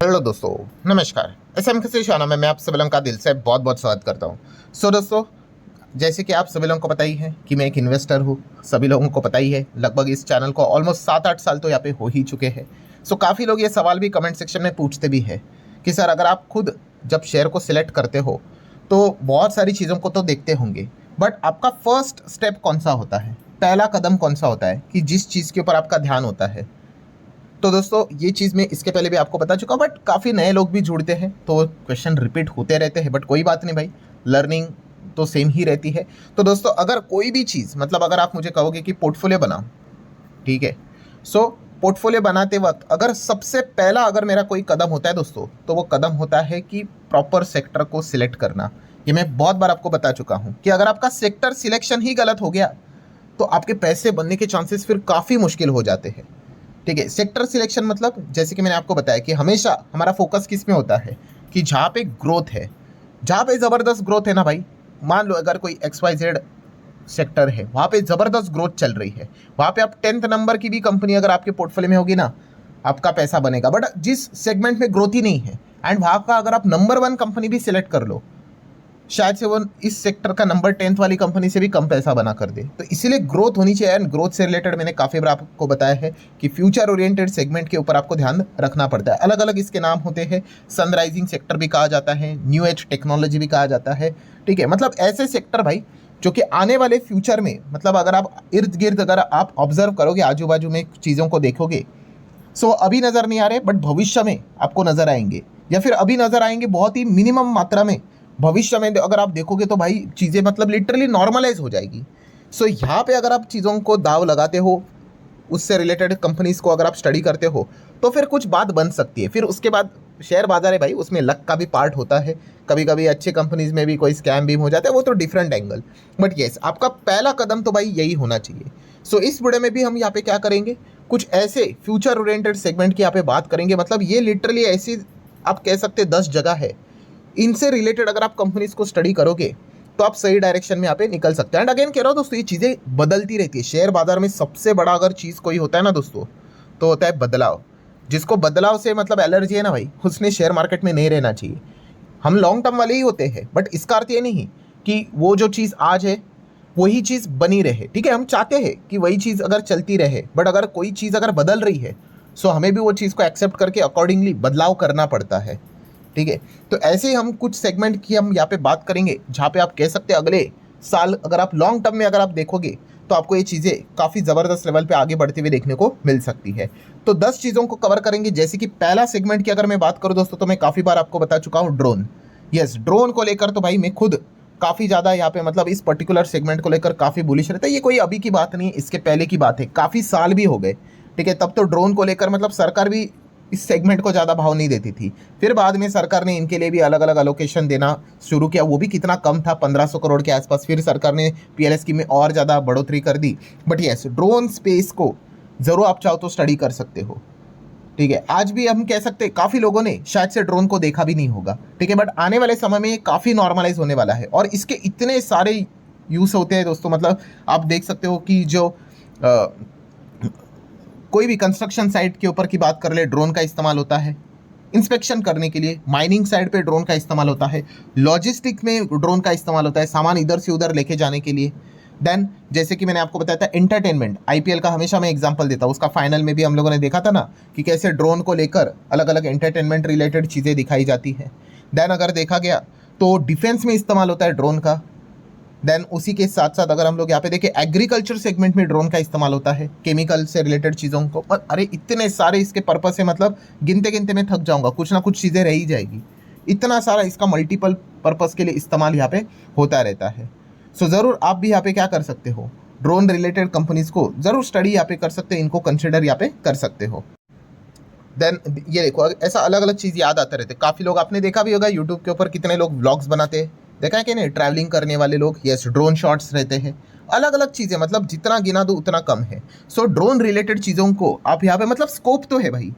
Hello दोस्तों, नमस्कार। SM के शाना में मैं आप सभी लोगों का दिल से बहुत बहुत स्वागत करता हूं। दोस्तों, जैसे कि आप सभी लोगों को पता ही है कि मैं एक इन्वेस्टर हूं। सभी लोगों को पता ही है, लगभग इस चैनल को ऑलमोस्ट 7-8 साल तो यहाँ पे हो ही चुके हैं। काफ़ी लोग ये सवाल भी कमेंट सेक्शन में पूछते भी हैं कि सर, अगर आप खुद जब शेयर को सिलेक्ट करते हो तो बहुत सारी चीज़ों को तो देखते होंगे, बट आपका फर्स्ट स्टेप कौन सा होता है, पहला कदम कौन सा होता है कि जिस चीज़ के ऊपर आपका ध्यान होता है। तो दोस्तों, ये चीज़ मैं इसके पहले भी आपको बता चुका हूँ, बट काफ़ी नए लोग भी जुड़ते हैं तो क्वेश्चन रिपीट होते रहते हैं, बट कोई बात नहीं भाई, लर्निंग तो सेम ही रहती है। तो दोस्तों, अगर कोई भी चीज़, मतलब अगर आप मुझे कहोगे कि पोर्टफोलियो बनाओ, ठीक है, पोर्टफोलियो बनाते वक्त अगर सबसे पहला अगर मेरा कोई कदम होता है दोस्तों, तो वो कदम होता है कि प्रॉपर सेक्टर को सिलेक्ट करना। ये मैं बहुत बार आपको बता चुका हूँ कि अगर आपका सेक्टर सिलेक्शन ही गलत हो गया तो आपके पैसे बनने के चांसेस फिर काफ़ी मुश्किल हो जाते हैं। ठीक है, सेक्टर सिलेक्शन मतलब जैसे कि मैंने आपको बताया कि हमेशा हमारा फोकस किस में होता है कि जहाँ पे ग्रोथ है, जहाँ पे ज़बरदस्त ग्रोथ है ना भाई। मान लो अगर कोई XYZ सेक्टर है, वहाँ पे ज़बरदस्त ग्रोथ चल रही है, वहाँ पे आप 10th नंबर की भी कंपनी अगर आपके पोर्टफोलियो में होगी ना, आपका पैसा बनेगा। बट जिस सेगमेंट में ग्रोथ ही नहीं है एंड वहाँ का अगर आप नंबर 1 कंपनी भी सिलेक्ट कर लो, शायद से वो इस सेक्टर का नंबर 10th वाली कंपनी से भी कम पैसा बना कर दे। तो इसीलिए ग्रोथ होनी चाहिए, एंड ग्रोथ से रिलेटेड मैंने काफ़ी बार आपको बताया है कि फ्यूचर ओरिएंटेड सेगमेंट के ऊपर आपको ध्यान रखना पड़ता है। अलग अलग इसके नाम होते हैं, सनराइजिंग सेक्टर भी कहा जाता है, न्यू एज टेक्नोलॉजी भी कहा जाता है। ठीक है, मतलब ऐसे सेक्टर भाई जो कि आने वाले फ्यूचर में, मतलब अगर आप इर्द गिर्द अगर आप ऑब्जर्व करोगे, आजू बाजू में चीज़ों को देखोगे, अभी नज़र नहीं आ रहे बट भविष्य में आपको नज़र आएंगे, या फिर अभी नज़र आएंगे बहुत ही मिनिमम मात्रा में, भविष्य में अगर आप देखोगे तो भाई चीज़ें मतलब लिटरली नॉर्मलाइज हो जाएगी। यहाँ पे अगर आप चीज़ों को दाव लगाते हो, उससे रिलेटेड कंपनीज को अगर आप स्टडी करते हो, तो फिर कुछ बात बन सकती है। फिर उसके बाद शेयर बाजार है भाई, उसमें लक का भी पार्ट होता है, कभी कभी अच्छे कंपनीज में भी कोई स्कैम भी हो जाता है, वो तो डिफरेंट एंगल। बट येस, आपका पहला कदम तो भाई यही होना चाहिए। इस वीडियो में भी हम यहाँ पे क्या करेंगे, कुछ ऐसे फ्यूचर ओरिएंटेड सेगमेंट की यहाँ पे बात करेंगे। मतलब ये लिटरली ऐसी आप कह सकते 10 जगह है, इनसे रिलेटेड अगर आप कंपनीज को स्टडी करोगे तो आप सही डायरेक्शन में यहाँ पे निकल सकते हैं। एंड अगेन कह रहा हूँ दोस्तों, ये चीज़ें बदलती रहती है। शेयर बाजार में सबसे बड़ा अगर चीज़ कोई होता है ना दोस्तों, तो होता है बदलाव। जिसको बदलाव से मतलब एलर्जी है ना भाई, उसने शेयर मार्केट में नहीं रहना चाहिए। हम लॉन्ग टर्म वाले ही होते हैं, बट इसका अर्थ ये नहीं कि वो जो चीज़ आज है वही चीज़ बनी रहे। ठीक है, हम चाहते हैं कि वही चीज़ अगर चलती रहे, बट अगर कोई चीज़ अगर बदल रही है, हमें भी वो चीज़ को एक्सेप्ट करके अकॉर्डिंगली बदलाव करना पड़ता है। ठीक है, तो ऐसे ही हम कुछ सेगमेंट की हम यहाँ पे बात करेंगे, जहाँ पे आप कह सकते हैं अगले साल अगर आप लॉन्ग टर्म में अगर आप देखोगे तो आपको ये चीज़ें काफ़ी ज़बरदस्त लेवल पे आगे बढ़ती हुई देखने को मिल सकती है। तो 10 चीज़ों को कवर करेंगे। जैसे कि पहला सेगमेंट की अगर मैं बात करूँ दोस्तों, तो मैं काफ़ी बार आपको बता चुका हूँ ड्रोन। यस, ड्रोन को लेकर तो भाई मैं खुद काफ़ी ज़्यादा यहाँ पे मतलब इस पर्टिकुलर सेगमेंट को लेकर काफ़ी बुलिश रहता है। ये कोई अभी की बात नहीं है, इसके पहले की बात है, काफ़ी साल भी हो गए। ठीक है, तब तो ड्रोन को लेकर मतलब सरकार भी इस सेगमेंट को ज़्यादा भाव नहीं देती थी। फिर बाद में सरकार ने इनके लिए भी अलग अलग अलोकेशन देना शुरू किया, वो भी कितना कम था, 1500 करोड़ के आसपास। फिर सरकार ने PLS स्कीम में और ज़्यादा बढ़ोतरी कर दी। बट यस, ड्रोन स्पेस को ज़रूर आप चाहो तो स्टडी कर सकते हो। ठीक है, आज भी हम कह सकते हैं काफ़ी लोगों ने शायद से ड्रोन को देखा भी नहीं होगा। ठीक है, बट आने वाले समय में ये काफ़ी नॉर्मलाइज होने वाला है और इसके इतने सारे यूज़ होते हैं दोस्तों। मतलब आप देख सकते हो कि जो कोई भी कंस्ट्रक्शन साइट के ऊपर की बात कर ले, ड्रोन का इस्तेमाल होता है इंस्पेक्शन करने के लिए। माइनिंग साइट पे ड्रोन का इस्तेमाल होता है, लॉजिस्टिक में ड्रोन का इस्तेमाल होता है, सामान इधर से उधर लेके जाने के लिए। देन जैसे कि मैंने आपको बताया था एंटरटेनमेंट, IPL का हमेशा मैं एग्जांपल देता हूँ, उसका फाइनल में भी हम लोगों ने देखा था ना कि कैसे ड्रोन को लेकर अलग अलग एंटरटेनमेंट रिलेटेड चीज़ें दिखाई जाती हैं। देन अगर देखा गया तो डिफेंस में इस्तेमाल होता है ड्रोन का। देन उसी के साथ साथ अगर हम लोग यहाँ पे देखें, एग्रीकल्चर सेगमेंट में ड्रोन का इस्तेमाल होता है, केमिकल से रिलेटेड चीज़ों को। और अरे इतने सारे इसके पर्पस है, मतलब गिनते गिनते मैं थक जाऊंगा, कुछ ना कुछ चीज़ें रह ही जाएगी। इतना सारा इसका मल्टीपल पर्पस के लिए इस्तेमाल यहाँ पे होता रहता है। ज़रूर आप भी यहाँ पे क्या कर सकते हो, ड्रोन रिलेटेड कंपनीज को ज़रूर स्टडी यहाँ पे कर सकते हैं, इनको कंसिडर यहाँ पे कर सकते हो। देन ये देखो, ऐसा अलग अलग चीज़ याद आते रहते। काफ़ी लोग आपने देखा भी होगा यूट्यूब के ऊपर कितने लोग व्लॉग्स बनाते हैं, देखा है कि नहीं, ट्रैवलिंग करने वाले लोग। यस, ड्रोन शॉट्स रहते हैं, अलग अलग चीज़ें, मतलब जितना गिना दो उतना कम है। ड्रोन रिलेटेड चीज़ों को आप यहाँ पे मतलब स्कोप तो है भाई।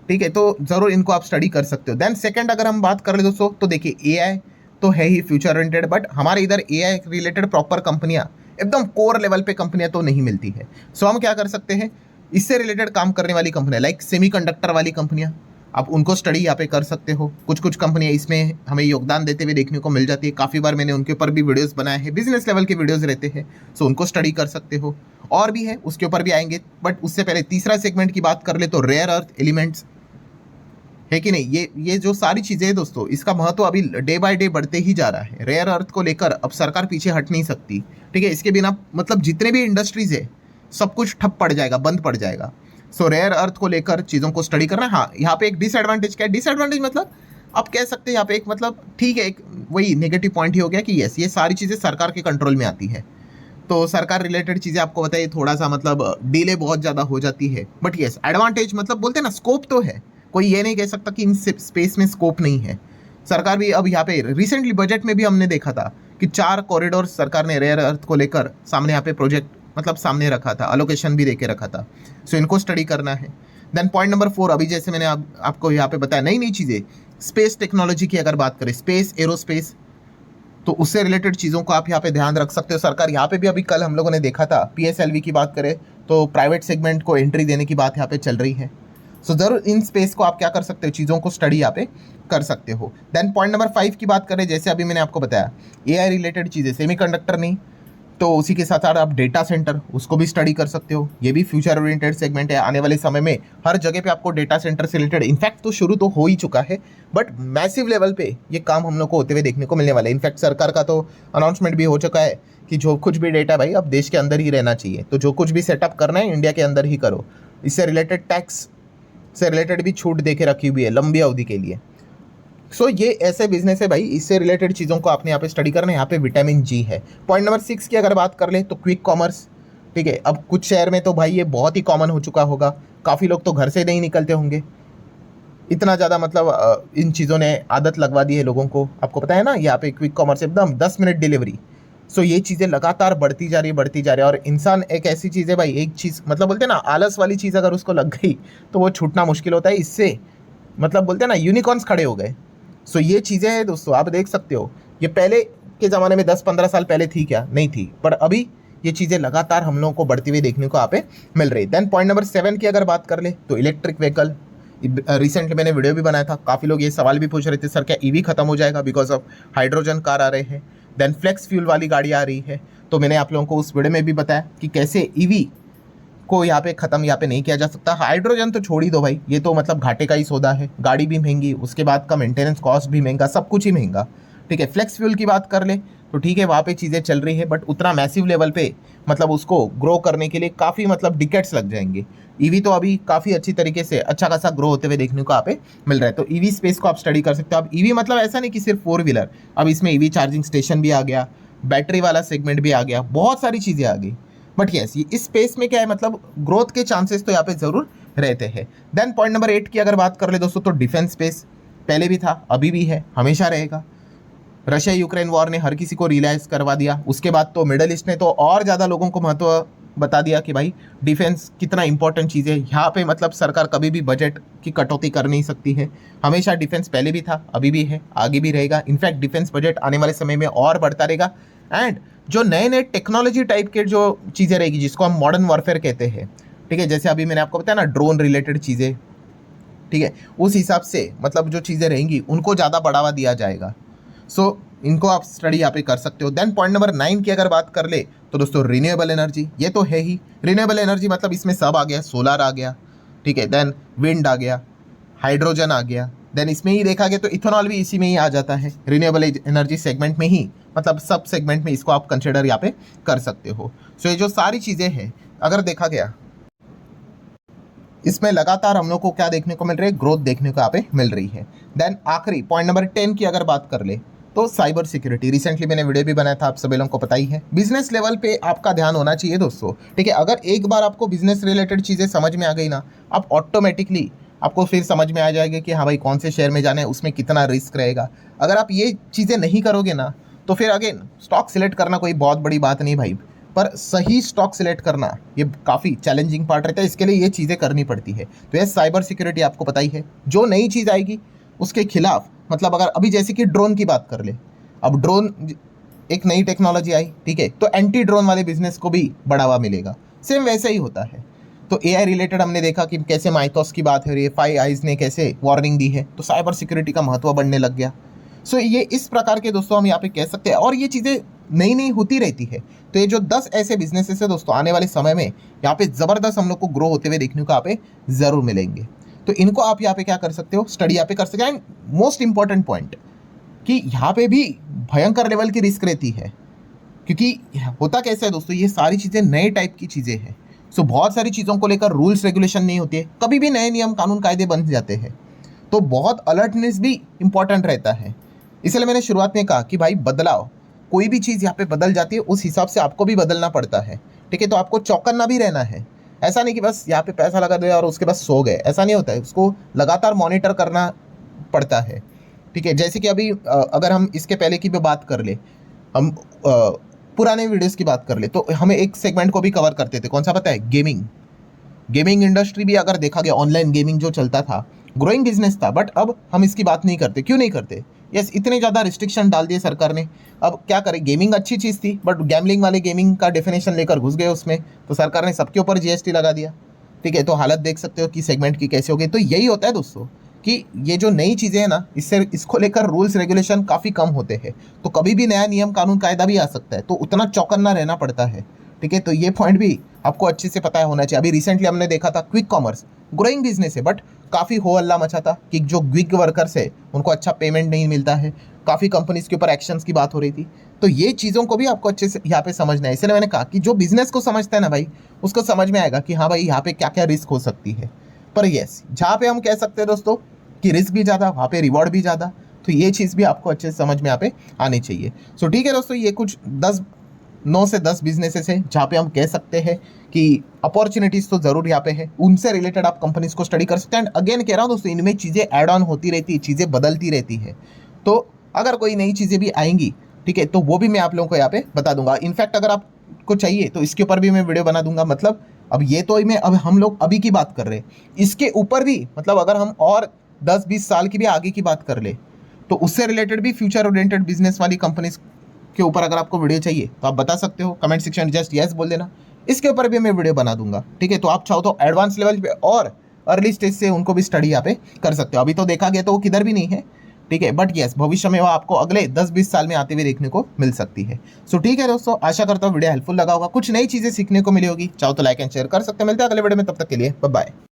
ठीक है, तो ज़रूर इनको आप स्टडी कर सकते हो। देन सेकंड अगर हम बात कर ले दोस्तों, तो देखिए AI तो है ही फ्यूचर ओरिएंटेड, बट हमारे इधर AI रिलेटेड प्रॉपर कंपनियाँ एकदम कोर लेवल पे कंपनियाँ तो नहीं मिलती है। हम क्या कर सकते हैं, इससे रिलेटेड काम करने वाली कंपनियाँ लाइक सेमीकंडक्टर वाली कंपनियाँ, आप उनको स्टडी यहाँ पे कर सकते हो। कुछ कुछ कंपनियाँ इसमें हमें योगदान देते हुए देखने को मिल जाती है, काफ़ी बार मैंने उनके ऊपर भी वीडियोस बनाए हैं, बिजनेस लेवल के वीडियोस रहते हैं, सो उनको स्टडी कर सकते हो। और भी है, उसके ऊपर भी आएंगे, बट उससे पहले तीसरा सेगमेंट की बात कर ले तो रेयर अर्थ एलिमेंट्स है कि नहीं। ये जो सारी चीज़ें हैं दोस्तों, इसका महत्व अभी डे बाय डे बढ़ते ही जा रहा है। रेयर अर्थ को लेकर अब सरकार पीछे हट नहीं सकती, ठीक है। इसके बिना मतलब जितने भी इंडस्ट्रीज है सब कुछ ठप पड़ जाएगा, बंद पड़ जाएगा। सो रेयर अर्थ को लेकर चीज़ों को स्टडी करना। हाँ, यहाँ पे एक डिसएडवांटेज क्या है, डिसएडवांटेज मतलब आप कह सकते हैं यहाँ पे एक मतलब ठीक है, एक वही नेगेटिव पॉइंट ही हो गया कि यस, ये सारी चीज़ें सरकार के कंट्रोल में आती है, तो सरकार रिलेटेड चीज़ें आपको बताइए थोड़ा सा मतलब डिले बहुत ज़्यादा हो जाती है। बट यस, एडवांटेज मतलब बोलते हैं ना, स्कोप तो है, कोई ये नहीं कह सकता कि इन स्पेस में स्कोप नहीं है। सरकार भी अब यहाँ पे रिसेंटली बजट में भी हमने देखा था कि 4 कॉरिडोर सरकार ने रेयर अर्थ को लेकर सामने यहाँ पे प्रोजेक्ट मतलब सामने रखा था, अलोकेशन भी देके रखा था। सो इनको स्टडी करना है। देन पॉइंट नंबर 4, अभी जैसे मैंने आपको यहाँ पे बताया, नई नई चीज़ें स्पेस टेक्नोलॉजी की अगर बात करें, स्पेस एरोस्पेस, तो उससे रिलेटेड चीज़ों को आप यहाँ पे ध्यान रख सकते हो। सरकार यहाँ पे भी अभी कल हम लोगों ने देखा था, PSLV की बात करें तो प्राइवेट सेगमेंट को एंट्री देने की बात यहाँ पे चल रही है। सो ज़रूर इन स्पेस को आप क्या कर सकते हो, चीज़ों को स्टडी यहाँ पे कर सकते हो। देन पॉइंट नंबर 5 की बात करें, जैसे अभी मैंने आपको बताया AI रिलेटेड चीज़ें, सेमीकंडक्टर नहीं तो उसी के साथ साथ आप डेटा सेंटर, उसको भी स्टडी कर सकते हो। ये भी फ्यूचर ओरिएंटेड सेगमेंट है। आने वाले समय में हर जगह पे आपको डेटा सेंटर से रिलेटेड, इनफैक्ट तो शुरू तो हो ही चुका है, बट मैसिव लेवल पे ये काम हम लोग को होते हुए देखने को मिलने वाला है। इनफैक्ट सरकार का तो अनाउंसमेंट भी हो चुका है कि जो कुछ भी डेटा भाई अब देश के अंदर ही रहना चाहिए, तो जो कुछ भी सेटअप करना है इंडिया के अंदर ही करो। इससे रिलेटेड टैक्स से रिलेटेड भी छूट दे के रखी हुई है लंबी अवधि के लिए। सो ये ऐसे बिजनेस है भाई, इससे रिलेटेड चीज़ों को आपने यहाँ पे स्टडी करना है। यहाँ पे विटामिन जी है। पॉइंट नंबर 6 की अगर बात कर ले तो क्विक कॉमर्स, ठीक है। अब कुछ शहर में तो भाई ये बहुत ही कॉमन हो चुका होगा, काफ़ी लोग तो घर से नहीं निकलते होंगे, इतना ज़्यादा मतलब इन चीज़ों ने आदत लगवा दी है लोगों को। आपको पता है ना, यहाँ पे क्विक कॉमर्स एकदम 10 मिनट डिलीवरी। सो ये चीज़ें लगातार बढ़ती जा रही है, बढ़ती जा रही है। और इंसान एक ऐसी चीज़ है भाई, एक चीज़ मतलब बोलते हैं ना, आलस वाली चीज़ अगर उसको लग गई तो वो छूटना मुश्किल होता है। इससे मतलब बोलते हैं ना, यूनिकॉर्न्स खड़े हो गए। सो ये चीज़ें हैं दोस्तों, आप देख सकते हो। ये पहले के ज़माने में 10-15 साल पहले थी क्या, नहीं थी, पर अभी ये चीज़ें लगातार हम लोगों को बढ़ती हुई देखने को यहाँ पे मिल रही है। देन पॉइंट नंबर 7 की अगर बात कर ले तो इलेक्ट्रिक व्हीकल। रिसेंटली मैंने वीडियो भी बनाया था, काफ़ी लोग ये सवाल भी पूछ रहे थे, सर क्या EV खत्म हो जाएगा बिकॉज ऑफ हाइड्रोजन कार आ रहे हैं। देन फ्लेक्स फ्यूल वाली गाड़ी आ रही है, तो मैंने आप लोगों को उस वीडियो में भी बताया कि कैसे EV को यहाँ पे ख़त्म यहाँ पे नहीं किया जा सकता। हाइड्रोजन तो छोड़ ही दो भाई, ये तो मतलब घाटे का ही सौदा है, गाड़ी भी महंगी, उसके बाद का मेंटेनेंस कॉस्ट भी महंगा, सब कुछ ही महंगा, ठीक है। फ्लेक्स फ्यूल की बात कर ले तो ठीक है, वहाँ पे चीज़ें चल रही है, बट उतना मैसिव लेवल पे मतलब उसको ग्रो करने के लिए काफ़ी मतलब डिकेट्स लग जाएंगे। EV तो अभी काफ़ी अच्छी तरीके से अच्छा खासा ग्रो होते हुए देखने को यहाँ पे मिल रहा है, तो EV स्पेस को आप स्टडी कर सकते हो। अब EV मतलब ऐसा नहीं कि सिर्फ 4 व्हीलर, अब इसमें EV चार्जिंग स्टेशन भी आ गया, बैटरी वाला सेगमेंट भी आ गया, बहुत सारी चीज़ें आ गई। बट यस, इस स्पेस में क्या है, मतलब ग्रोथ के चांसेस तो यहाँ पे ज़रूर रहते हैं। देन पॉइंट नंबर 8 की अगर बात कर ले दोस्तों, तो डिफेंस स्पेस पहले भी था, अभी भी है, हमेशा रहेगा। रशिया यूक्रेन वॉर ने हर किसी को रियलाइज़ करवा दिया, उसके बाद तो मिडल ईस्ट ने तो और ज़्यादा लोगों को महत्व बता दिया कि भाई डिफेंस कितना इंपॉर्टेंट चीज़ है। यहाँ पे मतलब सरकार कभी भी बजट की कटौती कर नहीं सकती है, हमेशा डिफेंस पहले भी था, अभी भी है, आगे भी रहेगा। इनफैक्ट डिफेंस बजट आने वाले समय में और बढ़ता रहेगा। एंड जो नए नए टेक्नोलॉजी टाइप के जो चीज़ें रहेगी, जिसको हम मॉडर्न वॉरफेयर कहते हैं, ठीक है, जैसे अभी मैंने आपको बताया ना ड्रोन रिलेटेड चीज़ें, ठीक है, उस हिसाब से मतलब जो चीज़ें रहेंगी उनको ज़्यादा बढ़ावा दिया जाएगा। सो इनको आप स्टडी यहाँ पे कर सकते हो। देन पॉइंट नंबर 9 की अगर बात कर ले तो दोस्तों रिन्यूएबल एनर्जी, ये तो है ही। रिन्यूएबल एनर्जी मतलब इसमें सब आ गया, सोलर आ गया, ठीक है, देन विंड आ गया, हाइड्रोजन आ गया, देन इसमें ही देखा गया तो इथेनॉल भी इसी में ही आ जाता है, रिन्यूएबल एनर्जी सेगमेंट में ही, मतलब सब सेगमेंट में इसको आप कंसिडर यहाँ पे कर सकते हो। सो ये जो सारी चीज़ें हैं अगर देखा गया, इसमें लगातार हम लोग को क्या देखने को मिल रही है, ग्रोथ देखने को यहाँ पे मिल रही है। देन आखिरी पॉइंट नंबर 10 की अगर बात कर ले तो साइबर सिक्योरिटी। रिसेंटली मैंने वीडियो भी बनाया था, आप सभी लोगों को पता ही है। बिजनेस लेवल पे आपका ध्यान होना चाहिए दोस्तों, ठीक है। अगर एक बार आपको बिजनेस रिलेटेड चीज़ें समझ में आ गई ना, आप ऑटोमेटिकली आपको फिर समझ में आ जाएगा कि हाँ भाई कौन से शेयर में जाना है, उसमें कितना रिस्क रहेगा। अगर आप ये चीज़ें नहीं करोगे ना तो फिर अगेन स्टॉक सिलेक्ट करना कोई बहुत बड़ी बात नहीं भाई, पर सही स्टॉक सिलेक्ट करना ये काफ़ी चैलेंजिंग पार्ट रहता है, इसके लिए ये चीज़ें करनी पड़ती है। तो ये साइबर सिक्योरिटी आपको पता ही है, जो नई चीज़ आएगी उसके खिलाफ, मतलब अगर अभी जैसे कि ड्रोन की बात कर ले, अब ड्रोन एक नई टेक्नोलॉजी आई, ठीक है, तो एंटी ड्रोन वाले बिजनेस को भी बढ़ावा मिलेगा, सेम वैसे ही होता है। तो एआई रिलेटेड हमने देखा कि कैसे माइथोस की बात हो रही है, 5 आइज ने कैसे वार्निंग दी है, तो साइबर सिक्योरिटी का महत्व बढ़ने लग गया। सो ये इस प्रकार के दोस्तों हम यहाँ पे कह सकते हैं, और ये चीज़ें नई नई होती रहती है। तो ये जो 10 ऐसे बिजनेसेस है दोस्तों, आने वाले समय में यहाँ पे ज़बरदस्त हम लोग को ग्रो होते हुए देखने को यहाँ पे ज़रूर मिलेंगे। तो इनको आप यहाँ पे क्या कर सकते हो, स्टडी यहाँ पे कर सकते हैं। एंड मोस्ट इंपॉर्टेंट पॉइंट कि यहाँ पे भी भयंकर लेवल की रिस्क रहती है, क्योंकि होता कैसा है दोस्तों, ये सारी चीज़ें नए टाइप की चीज़ें हैं। सो बहुत सारी चीज़ों को लेकर रूल्स रेगुलेशन नहीं होती है, कभी भी नए नियम कानून कायदे बन जाते हैं, तो बहुत अलर्टनेस भी इंपॉर्टेंट रहता है। इसलिए मैंने शुरुआत में कहा कि भाई बदलाव, कोई भी चीज़ यहाँ पे बदल जाती है, उस हिसाब से आपको भी बदलना पड़ता है, ठीक है। तो आपको चौकन्ना भी रहना है। ऐसा नहीं कि बस यहाँ पे पैसा लगा दिया और उसके बाद सो गए, ऐसा नहीं होता है। उसको लगातार मॉनिटर करना पड़ता है, ठीक है। जैसे कि अभी अगर हम इसके पहले की भी बात कर ले, हम पुराने वीडियोस की बात कर ले, तो हमें एक सेगमेंट को भी कवर करते थे, कौन सा पता है, गेमिंग इंडस्ट्री भी अगर देखा गया, ऑनलाइन गेमिंग जो चलता था, ग्रोइंग बिजनेस था। बट अब हम इसकी बात नहीं करते, क्यों नहीं करते? यस, इतने ज़्यादा रिस्ट्रिक्शन डाल दिए सरकार ने। अब क्या करें, गेमिंग अच्छी चीज़ थी, बट गैमलिंग वाले गेमिंग का डेफिनेशन लेकर घुस गए उसमें, तो सरकार ने सबके ऊपर जीएसटी लगा दिया, ठीक है। तो हालत देख सकते हो कि सेगमेंट की कैसे हो गई। तो यही होता है दोस्तों कि ये जो नई चीज़ें हैं ना, इसको लेकर रूल्स रेगुलेशन काफ़ी कम होते हैं, तो कभी भी नया नियम कानून कायदा भी आ सकता है, तो उतना चौकन्ना रहना पड़ता है, ठीक है। तो ये पॉइंट भी आपको अच्छे से पता होना चाहिए। अभी रिसेंटली हमने देखा था क्विक कॉमर्स, ग्रोइंग बिजनेस है, बट काफ़ी हो हल्ला मचा था कि जो गिग वर्कर्स है उनको अच्छा पेमेंट नहीं मिलता है, काफ़ी कंपनीज के ऊपर एक्शंस की बात हो रही थी। तो ये चीज़ों को भी आपको अच्छे से यहाँ पे समझना है। इसलिए मैंने कहा कि जो बिजनेस को समझता है ना भाई, उसको समझ में आएगा कि हाँ भाई यहाँ पे क्या क्या रिस्क हो सकती है। पर यस, जहाँ पे हम कह सकते हैं दोस्तों कि रिस्क भी ज़्यादा, वहाँ पे रिवॉर्ड भी ज़्यादा, तो ये चीज़ भी आपको अच्छे से समझ में यहाँ पे आनी चाहिए। सो ठीक है दोस्तों, ये कुछ 9 से 10 बिजनेसेस हैं जहाँ पे हम कह सकते हैं कि अपॉर्चुनिटीज़ तो ज़रूर यहाँ पे है, उनसे रिलेटेड आप कंपनीज को स्टडी कर सकते हैं। एंड अगेन कह रहा हूँ दोस्तों, इनमें चीज़ें ऐड ऑन होती रहती है, चीज़ें बदलती रहती है। तो अगर कोई नई चीज़ें भी आएंगी, ठीक है, तो वो भी मैं आप लोगों को यहाँ पे बता दूंगा। इनफैक्ट अगर आपको चाहिए तो इसके ऊपर भी मैं वीडियो बना दूंगा। मतलब अब ये तो मैं अब हम लोग अभी की बात कर रहे हैं, इसके ऊपर भी मतलब अगर हम और 10-20 साल की भी आगे की बात कर ले, तो उससे रिलेटेड भी फ्यूचर ओरिएंटेड बिजनेस वाली कंपनीज के ऊपर अगर आपको वीडियो चाहिए तो आप बता सकते हो, कमेंट सेक्शन जस्ट यस बोल देना, इसके ऊपर भी मैं वीडियो बना दूंगा, ठीक है। तो आप चाहो तो एडवांस लेवल पे और अर्ली स्टेज से उनको भी स्टडी यहाँ पे कर सकते हो। अभी तो देखा गया तो वो किधर भी नहीं है, ठीक है, बट यस भविष्य में वो आपको अगले 10-20 साल में आते हुए देखने को मिल सकती है। सो ठीक है दोस्तों, आशा करता हूँ वीडियो हेल्पफुल लगा होगा, कुछ नई चीज़ें सीखने को मिली होगी। चाहो तो लाइक एंड शेयर कर सकते हैं। मिलते हैं अगले वीडियो में, तब तक के लिए बाय बाय।